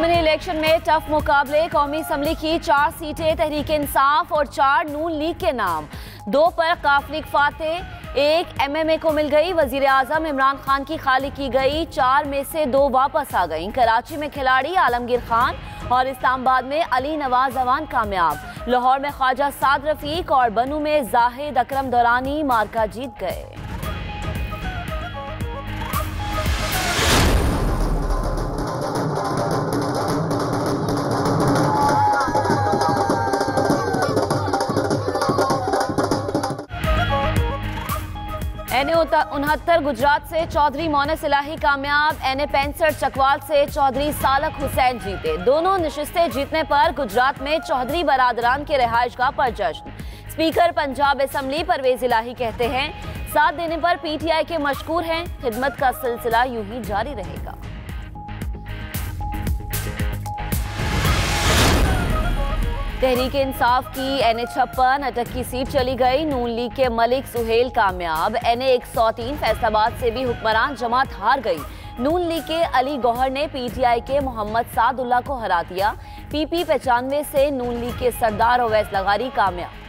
ज़िमनी election में tough मुकाबले। कौमी असम्बली की 4 सीटें तहरीक इंसाफ और 4 नून लीग के नाम। 2 पर काफलिक फाते, 1 MMA को मिल गई। वजीर आजम इमरान खान की खाली की गई। 4 में से 2 वापस आ गई। कराची में खिलाड़ी आलमगीर खान और इस्लामाबाद में अली नवाज अवान कामयाब। लाहौर में ख्वाजा साद रफीक और बनू में जाहिद अकरम दौरानी मार्का जीत गए। NA69 गुजरात से चौधरी मोनस इलाही कामयाब। NA65 चकवाल से चौधरी सालक हुसैन जीते। दोनों नशिस्तें जीतने पर गुजरात में चौधरी बरादरान के रिहाइशगाह पर जश्न। स्पीकर पंजाब असम्बली परवेज इलाही कहते हैं, साथ देने पर PTI के मशकूर हैं। खिदमत का सिलसिला यूं ही जारी रहेगा। तहरीक इंसाफ की NA56 अटक की सीट चली गई। नून लीग के मलिक सुहेल कामयाब। NA103 फैसलाबाद से भी हुक्मरान जमात हार गई। नून लीग के अली गौहर ने PTI के मोहम्मद सादुल्ला को हरा दिया। PP 95 से नून लीग के सरदार ओवैस लगारी कामयाब।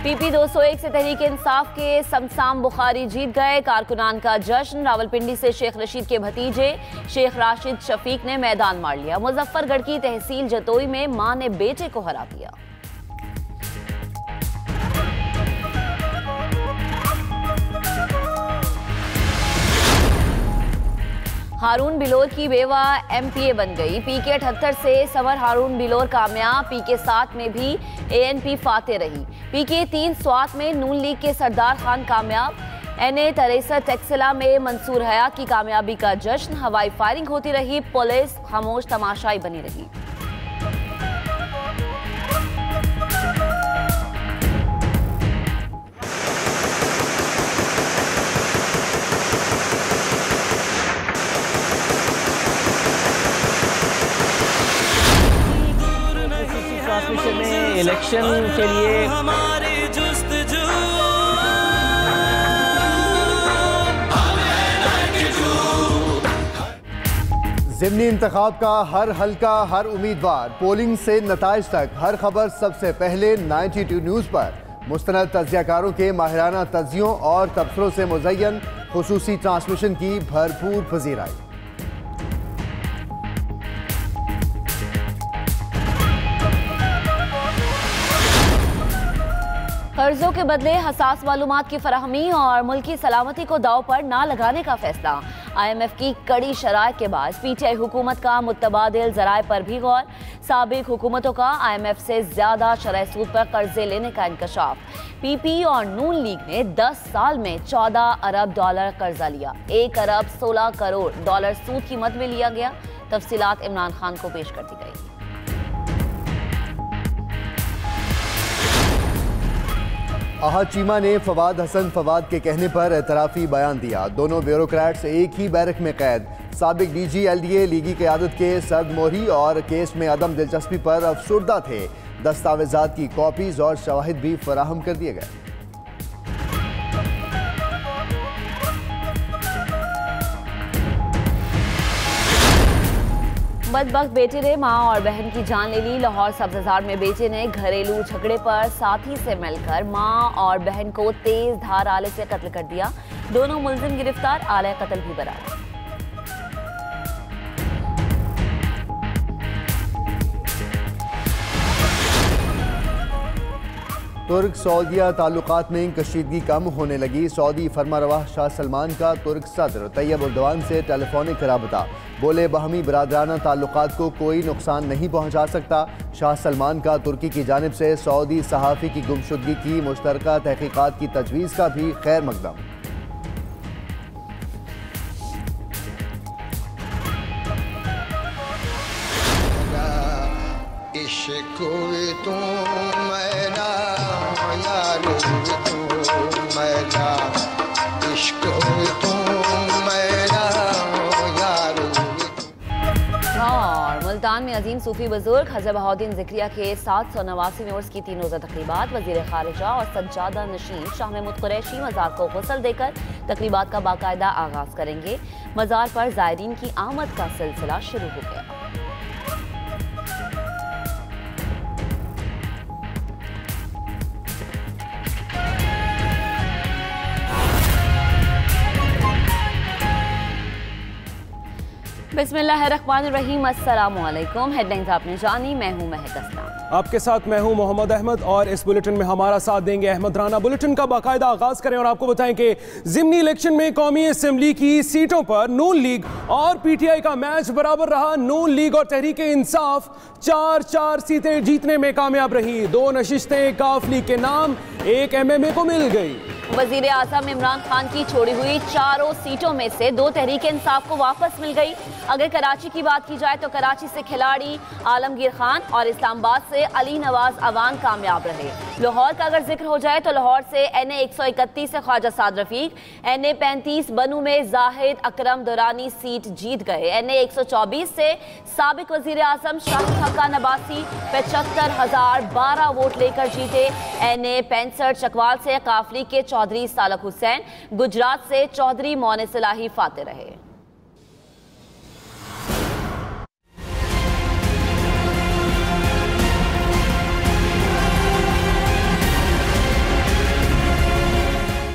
PP 201 से तहरीक इंसाफ के समसाम बुखारी जीत गए। कारकुनान का जश्न। रावलपिंडी से शेख रशीद के भतीजे शेख राशिद शफीक ने मैदान मार लिया। मुजफ्फरगढ़ की तहसील जतोई में मां ने बेटे को हरा दिया। हारून बिलोर की बेवा MPA बन गई। PK 78 से सवर हारून बिलोर कामयाब। PK 7 में भी ANP फाते रही। PK 3 स्वात में नून लीग के सरदार खान कामयाब। NA 63 टेक्सिला में मंसूर हया की कामयाबी का जश्न। हवाई फायरिंग होती रही। पुलिस खामोश तमाशाई बनी रही। में इलेक्शन के लिए ज़िमनी इंतखाब का हर हल्का, हर उम्मीदवार, पोलिंग से नताइज तक हर खबर सबसे पहले 92 न्यूज़ पर। मुस्तनद तज्जियाकारों के माहिराना तज्जियों और तबसरों से मुज़य्यन खुसूसी ट्रांसमिशन की भरपूर पज़ीराई। कर्जों के बदले हसास मालूमात की फराहमी और मुल्की सलामती को दाव पर ना लगाने का फैसला। IMF की कड़ी शराइत के बाद PTI हुकूमत का मुतबादिल ज़राए पर भी गौर। साबिक हुकूमतों का IMF से ज्यादा शरह सूद पर कर्जे लेने का इंकशाफ। PP और नून लीग ने 10 साल में 14 अरब डॉलर कर्जा लिया। 1 अरब 16 करोड़ डॉलर सूद की मद में लिया गया। तफसीलात इमरान खान को पेश कर दी गई। आहद चीमा ने फवाद हसन फवाद के कहने पर एतराफ़ी बयान दिया। दोनों ब्यूरोक्रेट्स एक ही बैरक में कैद। साबिक DG LDA लीगी क़यादत के सद मोहरी और केस में अदम दिलचस्पी पर अफसुर्दा थे। दस्तावेजात की कॉपीज और शवाहिद भी फराहम कर दिए गए। बदबख्त बेटे ने मां और बहन की जान ले ली। लाहौर सब्ज़ार में बेटे ने घरेलू झगड़े पर साथी से मिलकर मां और बहन को तेज धार आले से कत्ल कर दिया। दोनों मुलजिम गिरफ्तार। आले कत्ल भी बरामद। तुर्क सऊदिया ताल्लुकात में कशीदगी कम होने लगी। सऊदी फरमारवा शाह सलमान का तुर्क सदर तैयब उर्दवान से टेलीफोनिक राबता। बोले, बहमी बरादराना ताल्लुकात को कोई नुकसान नहीं पहुँचा सकता। शाह सलमान का तुर्की की जानिब से सऊदी सहाफ़ी की गुमशुदगी की मुश्तरका तहकीकात की तजवीज़ का भी खैर मकदम। और मुल्तान में में अजीम सूफी बुजुर्ग हज़रत बहाउद्दीन ज़िक्रिया के 789वें उर्स की 3 रोज़ा तकरीबात। वज़ीर खारिजा और सज्जादा नशीन शाह महमूद कुरैशी मज़ार को गुस्ल देकर तकरीबात का बाकायदा आगाज़ करेंगे। मज़ार पर ज़ायरीन की आमद का सिलसिला शुरू हो गया। बिस्मिल्लाहिर्रहमानिर्रहीम, अस्सलाम वालेकुम। हेडलाइंस आपने जानी, मैं हूं महक अस्लाम। आपके साथ मैं हूं मोहम्मद अहमद और इस बुलेटिन में हमारा साथ देंगे अहमद राना। बुलेटिन का बाकायदा आगाज करें और आपको बताएं कि ज़िमनी इलेक्शन में कौमी असेंबली की सीटों पर नून लीग और पीटीआई का मैच बराबर रहा। नून लीग और तहरीक इंसाफ 4-4 सीटें जीतने में कामयाब रही। 2 नशिस्तें काफ लीग के नाम, 1 एमएमए को मिल गई। वजीर आज़म इमरान खान की छोड़ी हुई 4 सीटों में से 2 तहरीक इंसाफ को वापस मिल गई। अगर कराची की बात की जाए तो कराची से खिलाड़ी आलमगीर खान और इस्लामाबाद से अली नवाज अवान कामयाब रहे। लाहौर का अगर जिक्र हो जाए तो लाहौर से NA 131 से ख्वाजा साद रफीक, NA 35 बनू में जाहिद अकरम दुरानी सीट जीत गए। NA 124 से साबिक वजीर आज़म शाहिद हक्कान अब्बासी 75,012 वोट लेकर जीते। NA 65 चकवाल से काफ लीग के चौधरी सालक हुसैन, गुजरात से चौधरी मोने सलाही फाते रहे।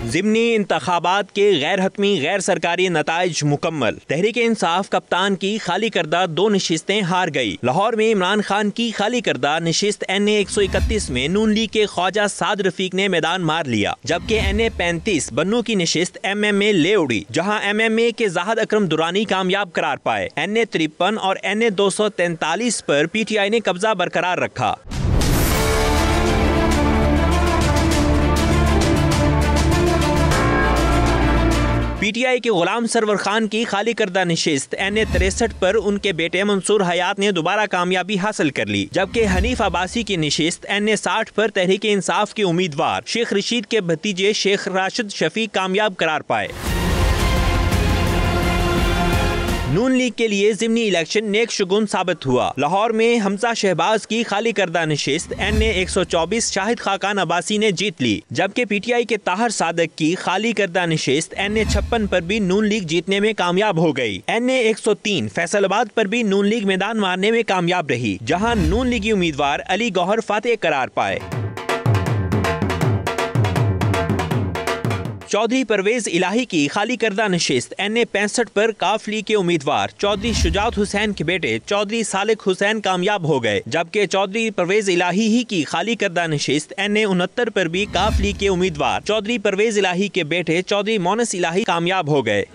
ज़िमनी इंतखाबात के गैर हतमी गैर सरकारी नताइज मुकम्मल। तहरीक इंसाफ कप्तान की खाली करदा 2 नशिस्तें हार गई। लाहौर में इमरान खान की खाली करदा नशिस्त NA 131 में नून लीग के ख्वाजा साद रफीक ने मैदान मार लिया, जबकि NA 35 बन्नू की नशिस्त MMA ले उड़ी, जहां MMA के जाहिद अकरम दुरानी कामयाब करार पाए। NA 53 और NA 243 पर PTI ने कब्जा बरकरार रखा। पीटीआई के गुलाम सरवर खान की खाली करदा नशिस्त NA 63 पर उनके बेटे मंसूर हयात ने दोबारा कामयाबी हासिल कर ली, जबकि हनीफ अब्बासी की नशिस्त NA 60 पर तहरीक इंसाफ के उम्मीदवार शेख रशीद के भतीजे शेख राशिद शफीक कामयाब करार पाए। नून लीग के लिए ज़िमनी इलेक्शन नेक शुगुन साबित हुआ। लाहौर में हमजा शहबाज की खाली करदा नशिस्त NA 124 शाहिद खाकान अब्बासी ने जीत ली, जबकि पीटीआई के ताहर सादक की खाली करदा नशिस्त NA 56 पर भी नून लीग जीतने में कामयाब हो गई। NA 103 फैसलाबाद पर भी नून लीग मैदान मारने में कामयाब रही, जहां नून लीगी उम्मीदवार अली गौहर फातेह करार पाए। चौधरी परवेज इलाही की खाली करदा नशिस्त NA 65 पर काफ लीग के उम्मीदवार चौधरी शुजात हुसैन के बेटे चौधरी सालिक हुसैन कामयाब हो गए, जबकि चौधरी परवेज इलाही ही की खाली करदा नशिस्त NA 69 पर भी काफ लीग के उम्मीदवार चौधरी परवेज इलाही के बेटे चौधरी मोनस इलाही कामयाब हो गए।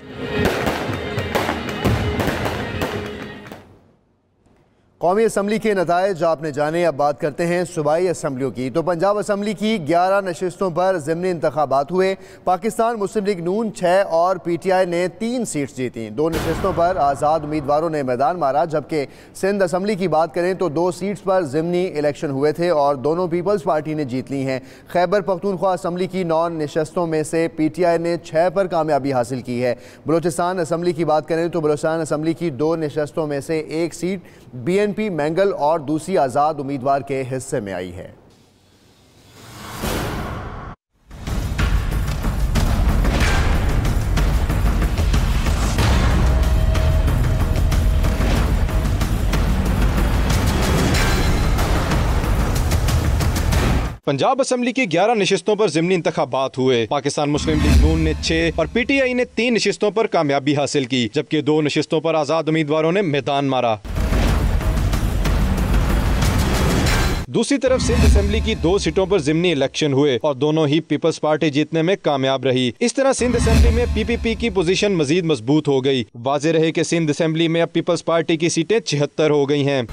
कौमी असम्बली के नताइज आपने जाने। अब बात करते हैं सूबाई असम्बलियों की। तो पंजाब असम्बली की 11 नशिस्तों पर ज़िमनी इंतखाबात हुए। पाकिस्तान मुस्लिम लीग नून 6 और PTI ने 3 सीट्स जीती। 2 नशिस्तों पर आज़ाद उम्मीदवारों ने मैदान मारा, जबकि सिंध असम्बली की बात करें तो 2 सीट्स पर ज़िमनी इलेक्शन हुए थे और दोनों पीपल्स पार्टी ने जीत ली हैं। खैबर पख्तूनख्वा असम्बली की 9 नशिस्तों में से PTI ने 6 पर कामयाबी हासिल की है। बलोचिस्तान असम्बली की बात करें तो बलोचिस्तान असम्बली की 2 नशिस्तों में से 1 सीट BNP मैंगल और दूसरी आज़ाद उम्मीदवार के हिस्से में आई है। पंजाब असम्बली की 11 नशिस्तों पर ज़िमनी इंतखाबात हुए। पाकिस्तान मुस्लिम लीग नून ने 6 और PTI ने 3 नशिस्तों पर कामयाबी हासिल की, जबकि 2 नशिस्तों पर आज़ाद उम्मीदवारों ने मैदान मारा। दूसरी तरफ सिंध असेंबली की 2 सीटों पर ज़िमनी इलेक्शन हुए और दोनों ही पीपल्स पार्टी जीतने में कामयाब रही। इस तरह सिंध असेंबली में PPP की पोजीशन मजीद मजबूत हो गई। वाज़ेह रहे कि सिंध असेंबली में अब पीपल्स पार्टी की सीटें 76 हो गई हैं।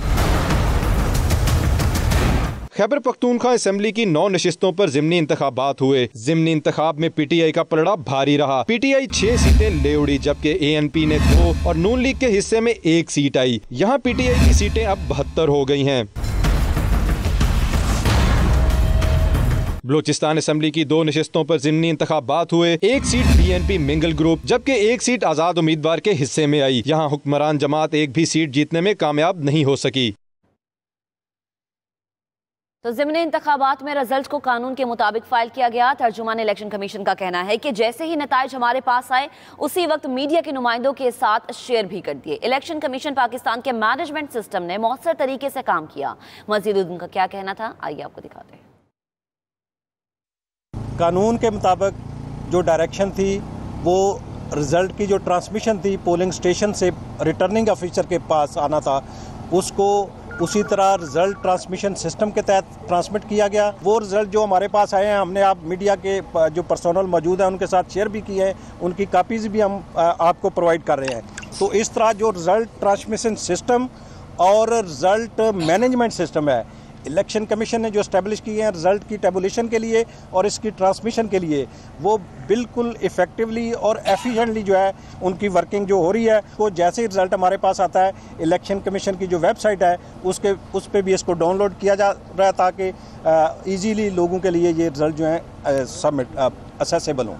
खैबर पख्तूनख्वा असेंबली की 9 नशिस्तों पर ज़िमनी इंतखाबात हुए। ज़िमनी इंतखाब में PTI का पलड़ा भारी रहा। PTI 6 सीटें ले उड़ी, जबकि ANP ने 2 और नून लीग के हिस्से में 1 सीट आई। यहाँ PTI की सीटें अब 72 हो गई हैं। बलोचिस्तान असेंबली की 2 नशिस्तों पर ज़िमनी इंतखाबात हुए। 1 सीट BNP मिंगल ग्रुप, जबकि 1 सीट आज़ाद उम्मीदवार के हिस्से में आई। यहाँ हुक्मरान जमात एक भी सीट जीतने में कामयाब नहीं हो सकी। तो ज़िमनी इंतखाबात में रिजल्ट को कानून के मुताबिक फाइल किया गया। तर्जुमान इलेक्शन कमीशन का कहना है कि जैसे ही नताइज हमारे पास आए उसी वक्त मीडिया के नुमाइंदों के साथ शेयर भी कर दिए। इलेक्शन कमीशन पाकिस्तान के मैनेजमेंट सिस्टम ने मौसर तरीके से काम किया। मजीद उनका क्या कहना था, आइए आपको दिखाते हैं। कानून के मुताबिक जो डायरेक्शन थी वो रिजल्ट की जो ट्रांसमिशन थी पोलिंग स्टेशन से रिटर्निंग ऑफिसर के पास आना था, उसको उसी तरह रिजल्ट ट्रांसमिशन सिस्टम के तहत ट्रांसमिट किया गया। वो रिजल्ट जो हमारे पास आए हैं हमने आप मीडिया के जो पर्सनल मौजूद हैं उनके साथ शेयर भी किए हैं, उनकी कापीज़ भी हम आपको प्रोवाइड कर रहे हैं। तो इस तरह जो रिजल्ट ट्रांसमिशन सिस्टम और रिजल्ट मैनेजमेंट सिस्टम है, इलेक्शन कमीशन ने जो इस्टेब्लिश किए हैं रिजल्ट की टेबुलेशन के लिए और इसकी ट्रांसमिशन के लिए, वो बिल्कुल इफ़ेक्टिवली और एफिशिएंटली जो है उनकी वर्किंग जो हो रही है। तो जैसे ही रिजल्ट हमारे पास आता है, इलेक्शन कमीशन की जो वेबसाइट है उस पर भी इसको डाउनलोड किया जा रहा है ताकि ईजीली लोगों के लिए ये रिजल्ट जो है सबमिट असेसेबल हों।